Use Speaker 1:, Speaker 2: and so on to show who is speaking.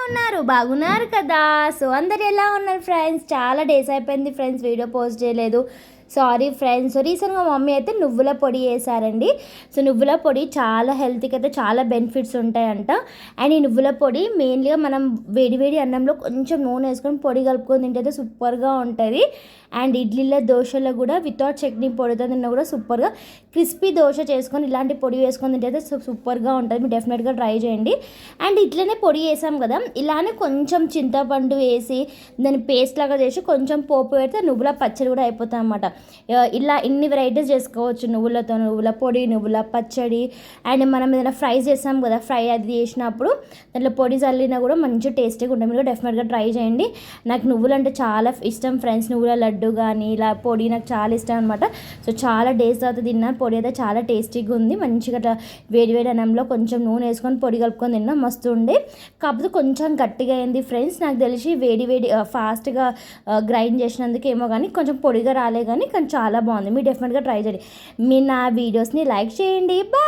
Speaker 1: ఉన్నారు? బాగున్నారు కదా? సో అందరు ఎలా ఉన్నారు ఫ్రెండ్స్? చాలా డేస్ అయిపోయింది ఫ్రెండ్స్ వీడియో పోస్ట్ చేయలేదు. Sorry friends. సో రీసెంట్గా మమ్మీ అయితే నువ్వుల పొడి వేసారండి. సో నువ్వుల పొడి చాలా హెల్త్కి అయితే చాలా బెనిఫిట్స్ ఉంటాయంట. అండ్ ఈ నువ్వుల పొడి మెయిన్గా మనం వేడి అన్నంలో కొంచెం నూనె వేసుకొని పొడి కలుపుకొని తింటే అయితే సూపర్గా ఉంటుంది. అండ్ ఇడ్లీలో దోశలో కూడా వితౌట్ చట్నీ పొడితో తిన్నా కూడా సూపర్గా క్రిస్పీ దోశ చేసుకొని ఇలాంటి పొడి వేసుకొని తింటే అయితే సూపర్గా ఉంటుంది. మీరు డెఫినెట్గా ట్రై చేయండి. అండ్ ఇట్లనే పొడి వేసాం కదా, ఇలానే కొంచెం చింతపండు వేసి దాన్ని పేస్ట్ లాగా చేసి కొంచెం పోపు పెడితే నువ్వుల పచ్చడి కూడా అయిపోతుంది అన్నమాట. ఇలా ఇన్ని వెరైటీస్ చేసుకోవచ్చు నువ్వులతో, నువ్వుల పొడి, నువ్వుల పచ్చడి. అండ్ మనం ఏదైనా ఫ్రై చేస్తాం కదా, ఫ్రై అది చేసినప్పుడు దాంట్లో పొడి చల్లినా కూడా మంచి టేస్టీగా ఉంటుంది. మీరు డెఫినెట్గా ట్రై చేయండి. నాకు నువ్వులు అంటే చాలా ఇష్టం ఫ్రెండ్స్. నువ్వుల లడ్డు కానీ ఇలా పొడి నాకు చాలా ఇష్టం అనమాట. సో చాలా డేస్ తర్వాత తిన్నాను. పొడి అయితే చాలా టేస్టీగా ఉంది. మంచిగా వేడి అన్నంలో కొంచెం నూనె వేసుకొని పొడి కలుపుకొని తిన్నా మస్తు ఉండే. కాకపోతే కొంచెం గట్టిగా అయింది ఫ్రెండ్స్. నాకు తెలిసి వేడి ఫాస్ట్గా గ్రైండ్ చేసినందుకు ఏమో కానీ కొంచెం పొడిగా రాలే కానీ చాలా బాగుంది. మీరు డెఫినెట్గా ట్రై చేయండి. మీరు నా వీడియోస్ని లైక్ చేయండి. బాయ్.